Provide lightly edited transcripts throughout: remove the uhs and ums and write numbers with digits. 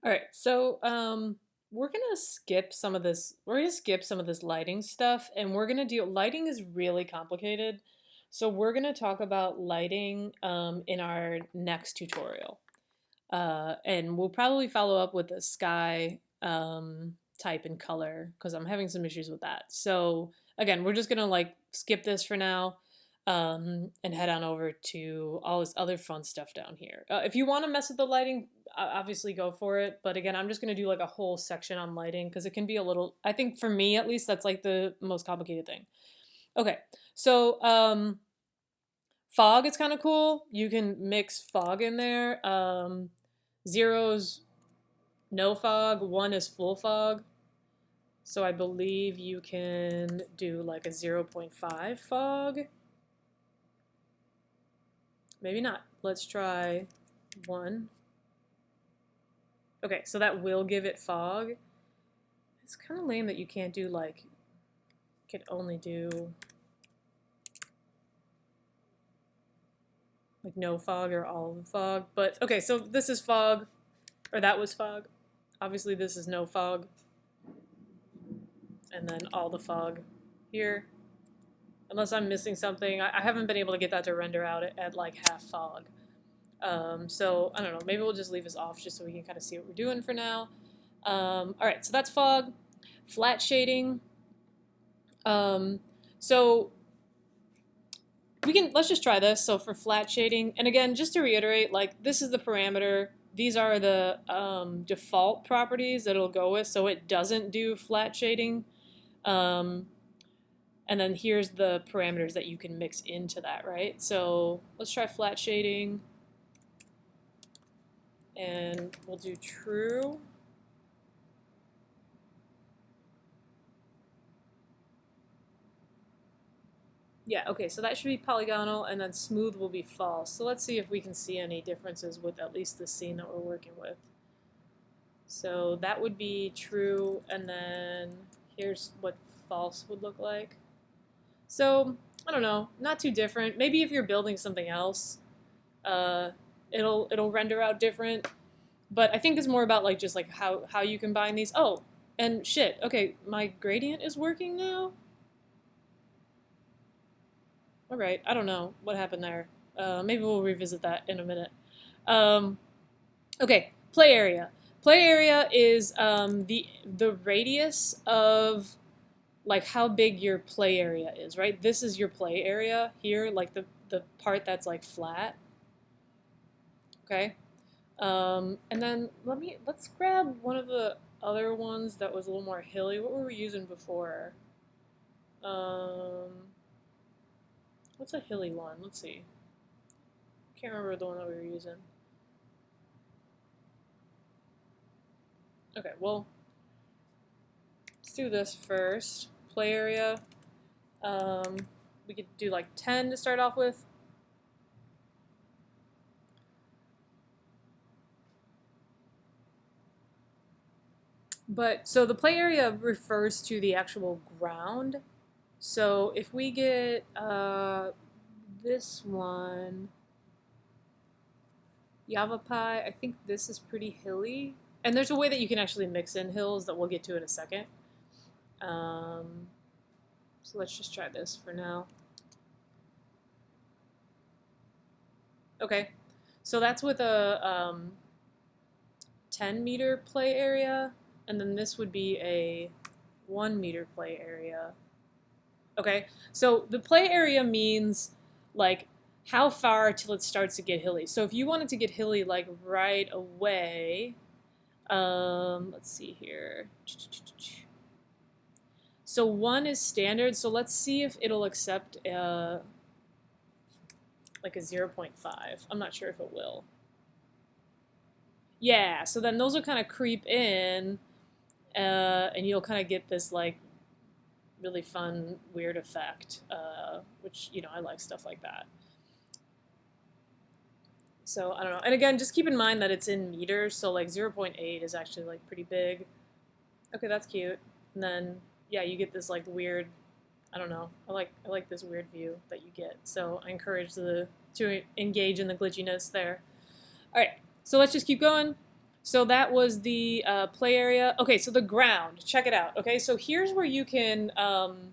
All right, so we're gonna skip some of this. We're gonna skip some of this lighting stuff, and we're gonna do lighting is really complicated. So we're gonna talk about lighting in our next tutorial, and we'll probably follow up with the sky type and color because I'm having some issues with that. So again, we're just gonna like skip this for now. And head on over to all this other fun stuff down here. If you want to mess with the lighting, obviously go for it. But again, I'm just going to do like a whole section on lighting because it can be a little, I think for me at least, that's like the most complicated thing. Okay, so fog is kind of cool. You can mix fog in there. Zero's no fog, one is full fog. So I believe you can do like a zero 0.5 fog. Maybe not. Let's try 1. Okay, so that will give it fog. It's kind of lame that you can't do like, can only do like no fog or all of the fog. But okay, so this is fog, or that was fog. Obviously this is no fog. And then all the fog here. Unless I'm missing something. I haven't been able to get that to render out at like half fog. So I don't know, maybe we'll just leave this off just so we can kind of see what we're doing for now. All right, so that's fog. Flat shading. So let's just try this. So for flat shading, and again, just to reiterate, like this is the parameter. These are the default properties that it'll go with, so it doesn't do flat shading. And then here's the parameters that you can mix into that, right? So let's try flat shading. And we'll do true. Yeah, okay, so that should be polygonal, and then smooth will be false. So let's see if we can see any differences with at least the scene that we're working with. So that would be true, and then here's what false would look like. So, I don't know, not too different. Maybe if you're building something else, uh, it'll render out different. But I think it's more about like just like how you combine these. Oh, and shit, okay, my gradient is working now? All right, I don't know what happened there. Maybe we'll revisit that in a minute. Um, okay, play area. Play area is the radius of like how big your play area is, right? This is your play area here, like the part that's like flat. Okay, and then let's grab one of the other ones that was a little more hilly. What were we using before? Um, what's a hilly one? Let's see. Can't remember the one that we were using. Okay, well, let's do this first. Play area. Um, we could do like 10 to start off with. But so the play area refers to the actual ground. So if we get this one, Yavapai, I think this is pretty hilly. And there's a way that you can actually mix in hills that we'll get to in a second. So let's just try this for now. Okay, so that's with a 10-meter play area, and then this would be a 1-meter play area. Okay, so the play area means like how far till it starts to get hilly. So if you wanted to get hilly like right away, let's see here. So 1 is standard, so let's see if it'll accept like a 0.5. I'm not sure if it will. Yeah, so then those will kind of creep in, and you'll kind of get this like really fun, weird effect, which, you know, I like stuff like that. So I don't know. And again, just keep in mind that it's in meters, so like 0.8 is actually like pretty big. Okay, that's cute. And then yeah, you get this like weird, I don't know. I like this weird view that you get. So I encourage to engage in the glitchiness there. All right, so let's just keep going. So that was the play area. Okay, so the ground. Check it out. Okay, so here's where you can. I'm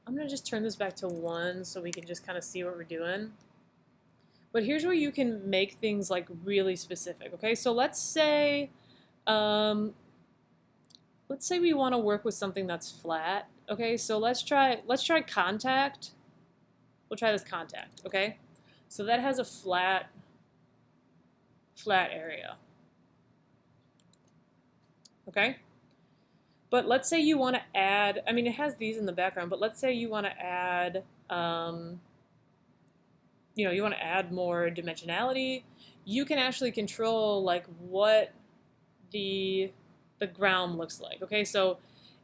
gonna just turn this back to 1 so we can just kind of see what we're doing. But here's where you can make things like really specific. Okay, so um, let's say we want to work with something that's flat. Okay, so let's try contact. We'll try this contact. Okay, so that has a flat area. Okay. But let's say you want to add, I mean, it has these in the background, but let's say you want to add, you want to add more dimensionality. You can actually control like what the ground looks like. Okay, so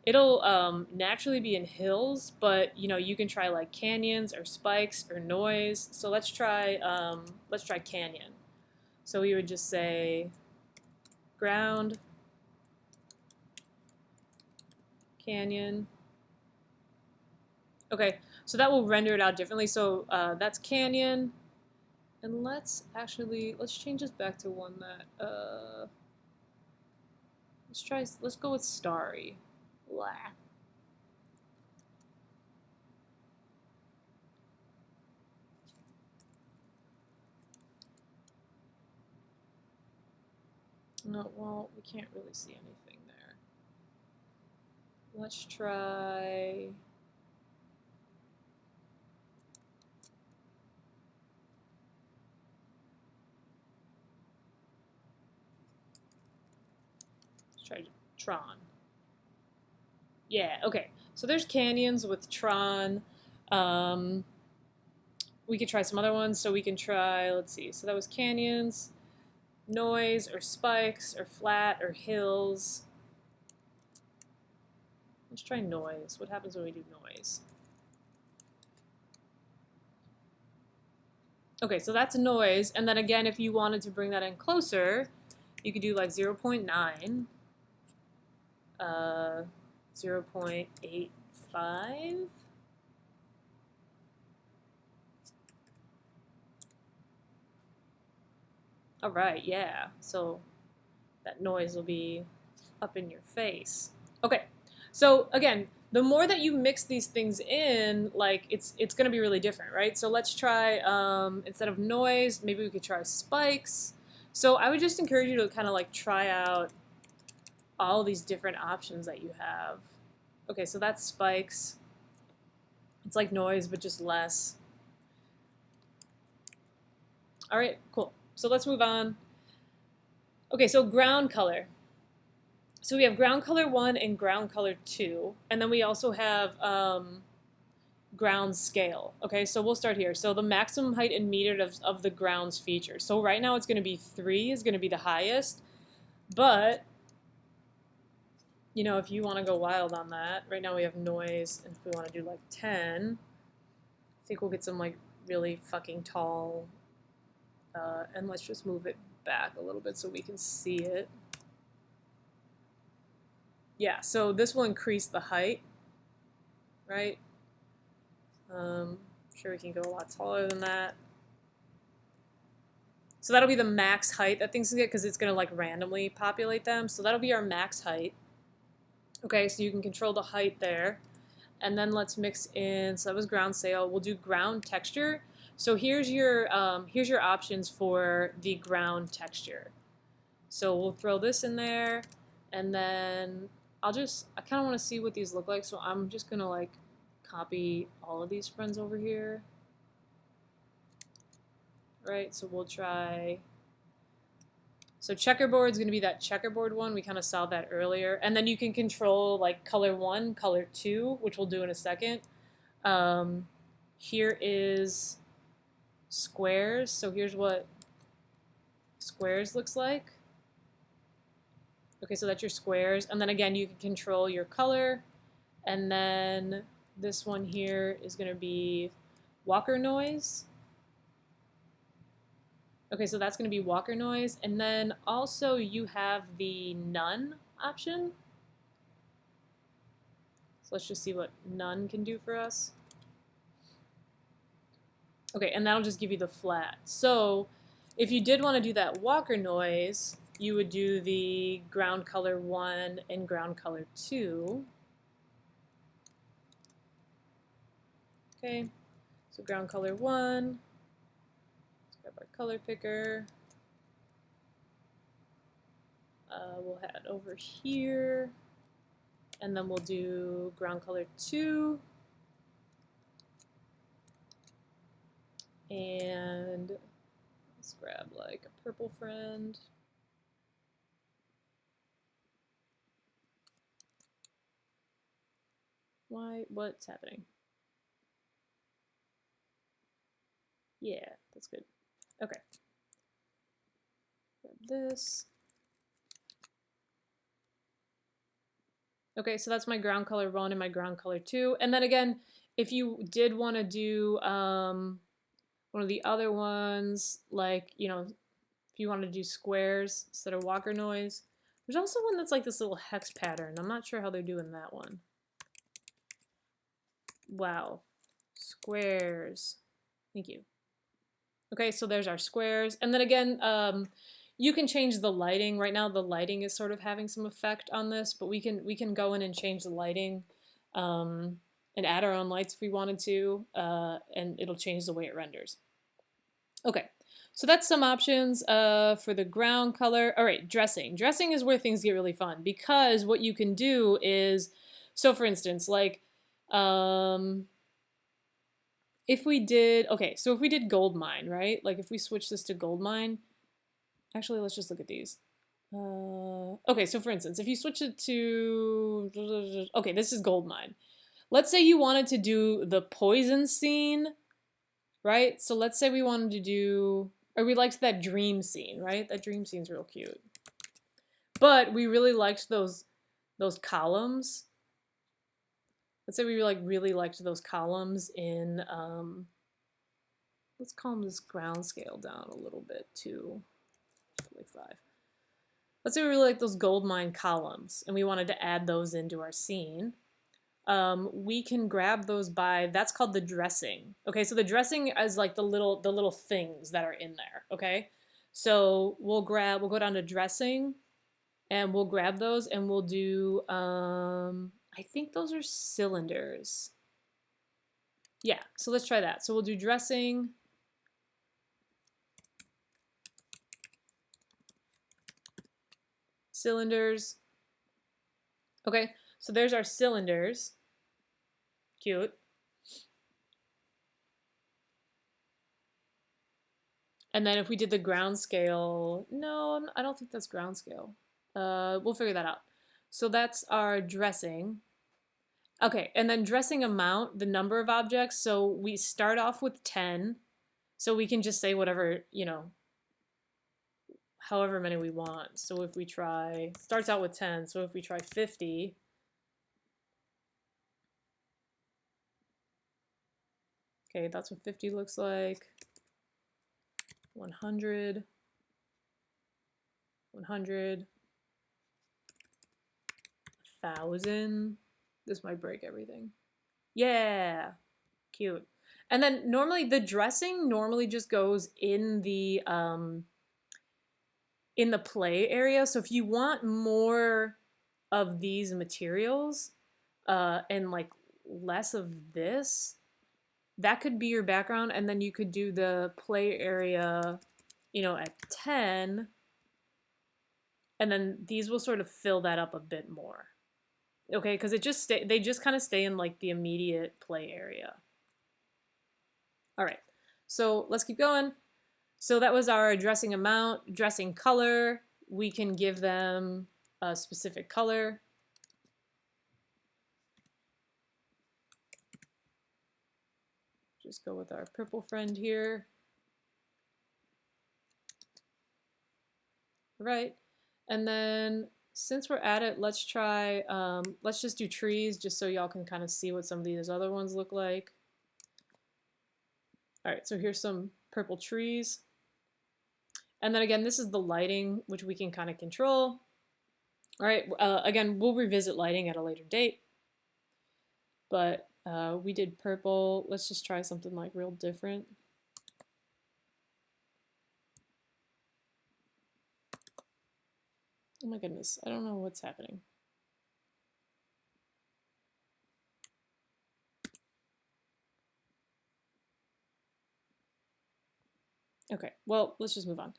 it'll naturally be in hills, but you can try like canyons or spikes or noise. So let's try canyon. So we would just say ground, canyon. Okay, so that will render it out differently. So that's canyon. And let's change this back to one that, let's go with starry. Blah. No, well, we can't really see anything there. Let's try... try Tron. Yeah, okay. So there's canyons with Tron. We could try some other ones. So we can try, let's see. So that was canyons, noise, or spikes, or flat, or hills. Let's try noise. What happens when we do noise? Okay, so that's noise. And then again, if you wanted to bring that in closer, you could do like 0.9. 0.85. All right, yeah. So that noise will be up in your face. Okay, so again, the more that you mix these things in, like it's going to be really different, right? So let's try, instead of noise, maybe we could try spikes. So I would just encourage you to kind of like try out all these different options that you have. Okay, so that's spikes. It's like noise, but just less. All right, cool. So let's move on. Okay, so ground color. So we have ground color 1 and ground color 2, and then we also have ground scale. Okay, so we'll start here. So the maximum height in meters of the ground's feature. So right now it's going to be 3 is going to be the highest, but if you want to go wild on that, right now we have noise, and if we want to do like 10, I think we'll get some like really fucking tall, and let's just move it back a little bit so we can see it. Yeah, so this will increase the height, right? I'm sure we can go a lot taller than that. So that'll be the max height that things can get because it's going to like randomly populate them. So that'll be our max height. Okay, so you can control the height there. And then let's mix in, so that was ground scale. We'll do ground texture. So here's your options for the ground texture. So we'll throw this in there, and then I kind of want to see what these look like, so I'm just going to like copy all of these friends over here. Right, so we'll try, so checkerboard is going to be that checkerboard one. We kind of saw that earlier. And then you can control like color 1, color 2, which we'll do in a second. Here is squares. So here's what squares looks like. Okay, so that's your squares. And then again, you can control your color. And then this one here is going to be Walker noise. Okay, so that's going to be Walker noise. And then also you have the none option. So let's just see what none can do for us. Okay, and that'll just give you the flat. So if you did want to do that Walker noise, you would do the ground color 1 and ground color 2. Okay, so ground color 1, let's grab our color picker. We'll head over here, and then we'll do ground color 2. And let's grab like a purple friend. Why? What's happening? Yeah, that's good. Okay. Grab this. Okay, so that's my ground color 1 and my ground color 2. And then again, if you did want to do one of the other ones, like, you know, if you want to do squares instead of Walker noise, there's also one that's like this little hex pattern. I'm not sure how they're doing that one. Wow. Squares. Thank you. Okay, so there's our squares. And then again, you can change the lighting. Right now the lighting is sort of having some effect on this, but we can go in and change the lighting and add our own lights if we wanted to, and it'll change the way it renders. Okay, so that's some options for the ground color. All right, dressing. Dressing is where things get really fun, because what you can do is, so for instance, like, if we did, okay, so if we did gold mine, right? Like if we switch this to gold mine, actually, let's just look at these. Okay, so for instance, if you switch it to, okay, this is gold mine. Let's say you wanted to do the poison scene, right? So let's say we wanted to do, or we liked that dream scene, right? That dream scene's real cute. But we really liked those columns. Let's say we like really liked those columns in, let's calm this ground scale down a little bit to like 5. Let's say we really like those gold mine columns and we wanted to add those into our scene. We can grab those by, that's called the dressing. Okay, so the dressing is like the little things that are in there. Okay, so we'll go down to dressing, and we'll grab those and we'll do, I think those are cylinders. Yeah, so let's try that. So we'll do dressing. Cylinders. Okay, so there's our cylinders. Cute. And then if we did the ground scale, no, I don't think that's ground scale. We'll figure that out. So that's our dressing. Okay, and then dressing amount, the number of objects. So we start off with 10. So we can just say whatever, you know, however many we want. So if we try, starts out with 10. So if we try 50, okay, that's what 50 looks like. 100, 100, 1,000. This might break everything. Yeah, cute. And then normally the dressing normally just goes in the play area. So if you want more of these materials and like less of this, that could be your background, and then you could do the play area, you know, at 10, and then these will sort of fill that up a bit more. Okay, because they just kind of stay in like the immediate play area. All right, so let's keep going. So that was our dressing amount. Dressing color, we can give them a specific color. Just go with our purple friend here. Right, and then since we're at it, let's try, let's just do trees just so y'all can kind of see what some of these other ones look like. All right, so here's some purple trees. And then again, this is the lighting, which we can kind of control. All right, again, we'll revisit lighting at a later date. But we did purple. Let's just try something like real different. Oh my goodness, I don't know what's happening. Okay, well, let's just move on.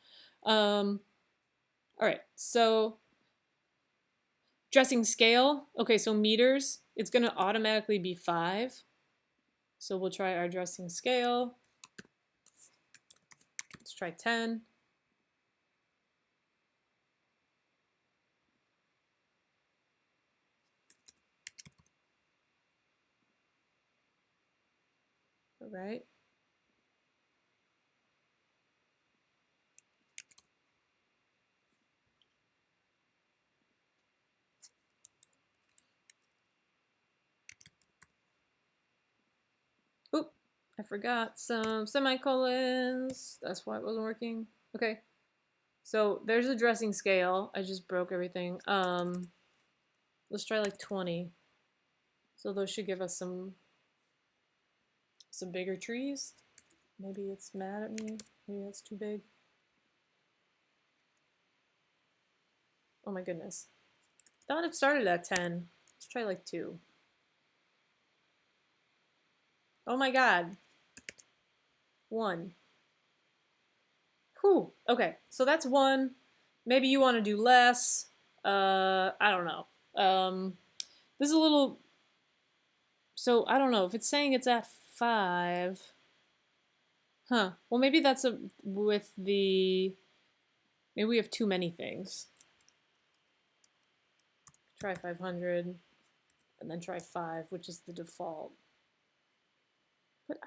All right, so dressing scale. Okay, so meters, it's going to automatically be 5. So we'll try our dressing scale. Let's try 10. All right. Oop, I forgot some semicolons. That's why it wasn't working. Okay. So there's the dressing scale. I just broke everything. Let's try like 20. So those should give us some bigger trees. Maybe it's mad at me. Maybe that's too big. Oh my goodness. Thought it started at 10. Let's try like 2. Oh my god. 1. Whew. Okay, so that's 1. Maybe you want to do less. I don't know. This is a little. So I don't know if it's saying it's at 5. Huh. Well, maybe that's with the. Maybe we have too many things. Try 500, and then try 5, which is the default. But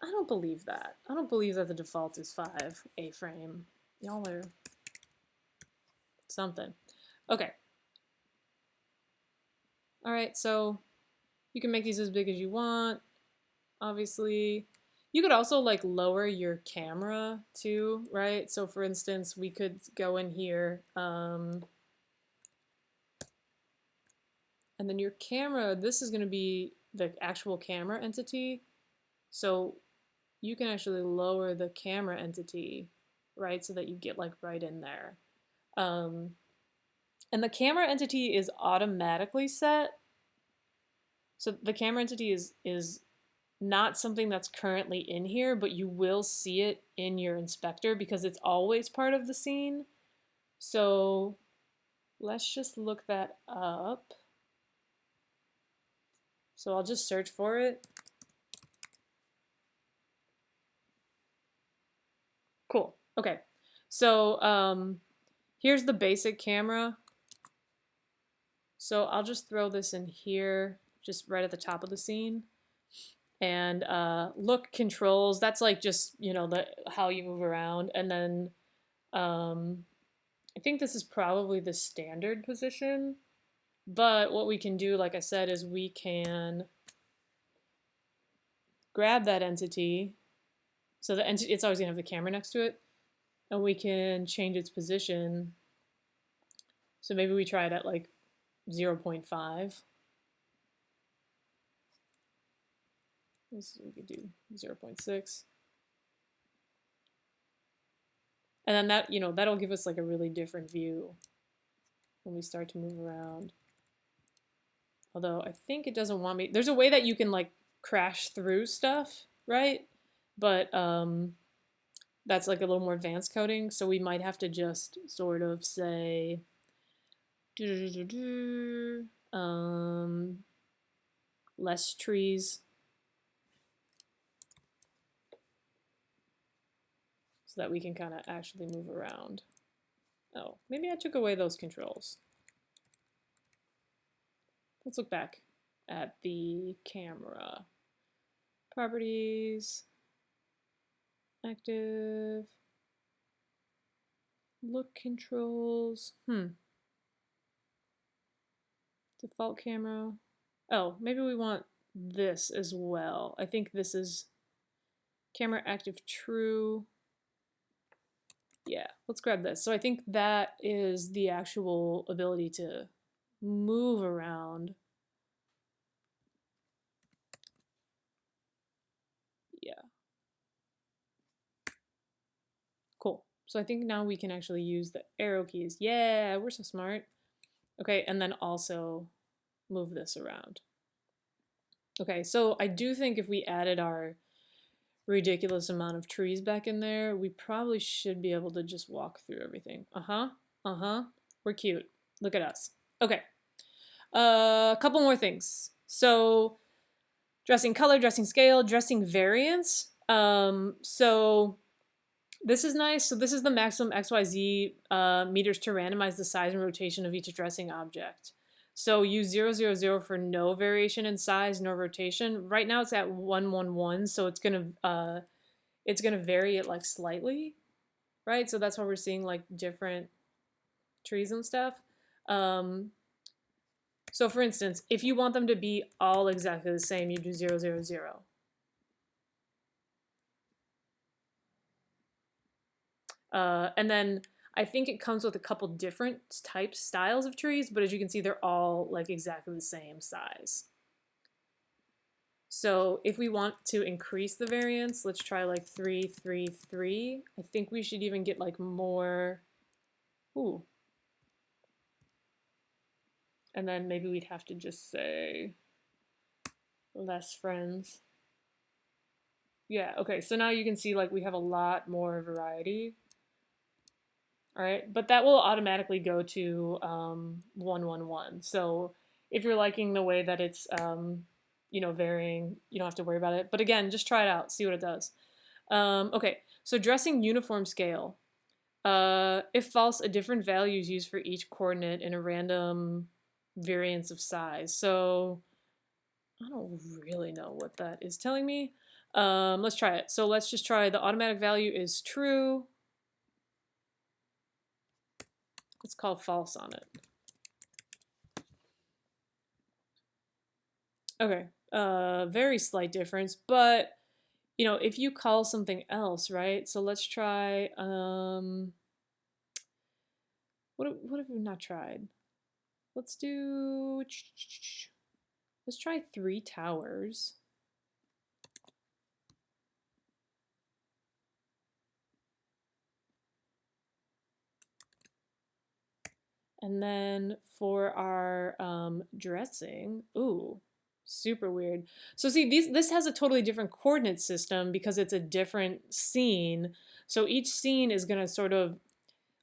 I don't believe that. I don't believe that the default is 5 A-frame. Y'all are something. Okay. All right, so you can make these as big as you want. Obviously, you could also like lower your camera too, right? So for instance, we could go in here, and then your camera, this is going to be the actual camera entity. So you can actually lower the camera entity, right? So that you get like right in there. And the camera entity is automatically set. So the camera entity is not something that's currently in here, but you will see it in your inspector because it's always part of the scene. So let's just look that up. So I'll just search for it. Cool. Okay. So here's the basic camera. So I'll just throw this in here, just right at the top of the scene. And look controls, that's like just, you know, the how you move around. And then I think this is probably the standard position. But what we can do, like I said, is we can grab that entity. So the entity, it's always gonna have the camera next to it. And we can change its position. So maybe we try it at like 0.5. We could do 0.6. And then that, you know, that'll give us like a really different view when we start to move around. Although I think it doesn't want me. There's a way that you can like crash through stuff, right? But that's like a little more advanced coding. So we might have to just sort of say, less trees. So that we can kind of actually move around. Oh, maybe I took away those controls. Let's look back at the camera. Properties, active, look controls. Default camera. Oh, maybe we want this as well. I think this is camera active true. Yeah, let's grab this. So I think that is the actual ability to move around. Yeah. Cool. So I think now we can actually use the arrow keys. Yeah, we're so smart. Okay, and then also move this around. Okay, so I do think if we added our ridiculous amount of trees back in there, we probably should be able to just walk through everything. Uh-huh, uh-huh. We're cute. Look at us. Okay, a couple more things. So dressing color, dressing scale, dressing variance. So this is nice. So this is the maximum XYZ meters to randomize the size and rotation of each dressing object. So use 000 for no variation in size, no rotation. Right now it's at 111, so it's gonna vary it like slightly, right? So that's why we're seeing like different trees and stuff. So for instance, if you want them to be all exactly the same, you do 000. And then I think it comes with a couple different styles of trees, but as you can see, they're all like exactly the same size. So if we want to increase the variance, let's try like 3, 3, 3. I think we should even get like more. Ooh. And then maybe we'd have to just say less friends. Yeah, okay, so now you can see like we have a lot more variety. All right, but that will automatically go to 111. So if you're liking the way that it's varying, you don't have to worry about it. But again, just try it out, see what it does. Okay, so dressing uniform scale. If false, a different value is used for each coordinate in a random variance of size. So I don't really know what that is telling me. Let's try it. So let's just try the automatic value is true. Let's call false on it. Okay, very slight difference, but if you call something else, right? So let's try, what have we not tried? Let's try 3 towers. And then for our dressing, ooh, super weird. So see, this has a totally different coordinate system because it's a different scene. So each scene is going to sort of,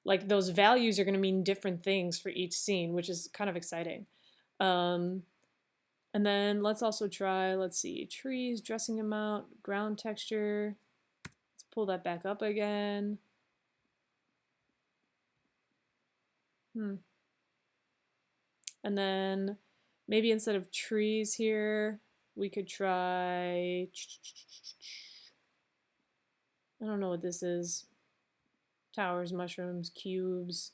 like those values are going to mean different things for each scene, which is kind of exciting. And then let's also try, let's see, trees, dressing amount, ground texture. Let's pull that back up again. And then maybe instead of trees here, we could try, I don't know what this is. Towers, mushrooms, cubes.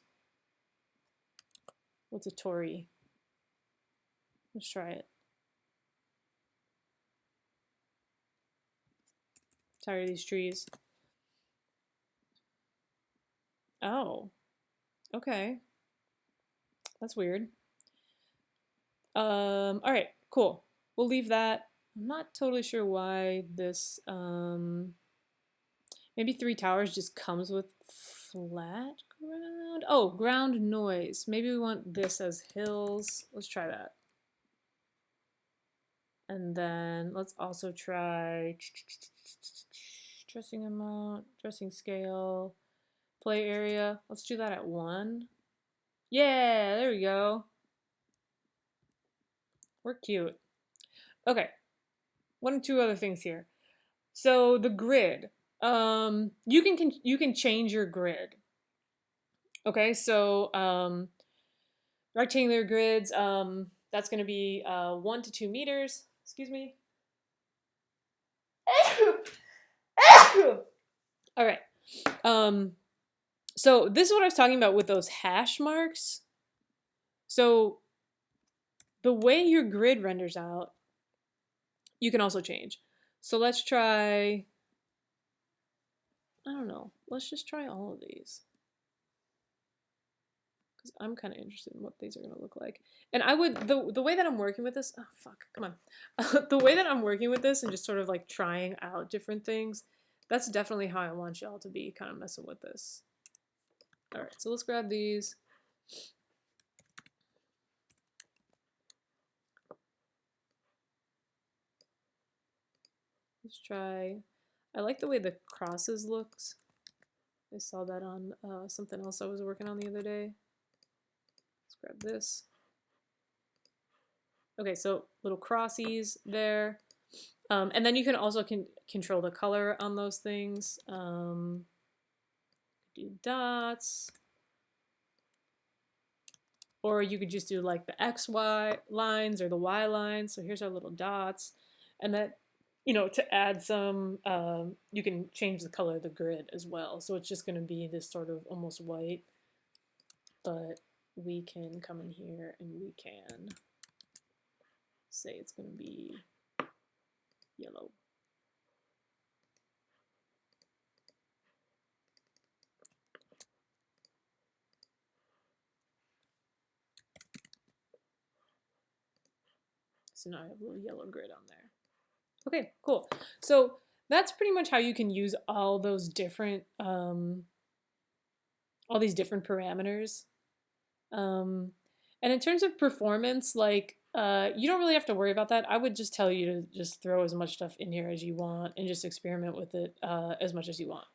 What's a Tory? Let's try it. Tired of these trees. Oh, okay. That's weird. All right, cool. We'll leave that. I'm not totally sure why this, maybe 3 towers just comes with flat ground. Oh, ground noise. Maybe we want this as hills. Let's try that. And then let's also try dressing amount, dressing scale, play area. Let's do that at 1. Yeah, there we go. We're cute. Okay, 1 or 2 other things here. So the grid. You can change your grid. Okay, so rectangular grids. That's going to be 1 to 2 meters. Excuse me. All right. So this is what I was talking about with those hash marks. So the way your grid renders out, you can also change. So let's try, I don't know, let's just try all of these. Because I'm kind of interested in what these are going to look like. And I would, the way that I'm working with this, oh fuck, come on. The way that I'm working with this and just sort of like trying out different things, that's definitely how I want y'all to be kind of messing with this. All right, so let's grab these. Let's try. I like the way the crosses looks. I saw that on something else I was working on the other day. Let's grab this. Okay, so little crossies there. And then you can also control the color on those things. Do dots. Or you could just do like the X, Y lines or the Y lines. So here's our little dots. And that, to add some, you can change the color of the grid as well. So it's just going to be this sort of almost white. But we can come in here and we can say it's going to be yellow. So now I have a little yellow grid on there. Okay, cool. So that's pretty much how you can use all those different, all these different parameters. And in terms of performance, like, you don't really have to worry about that. I would just tell you to just throw as much stuff in here as you want and just experiment with it as much as you want.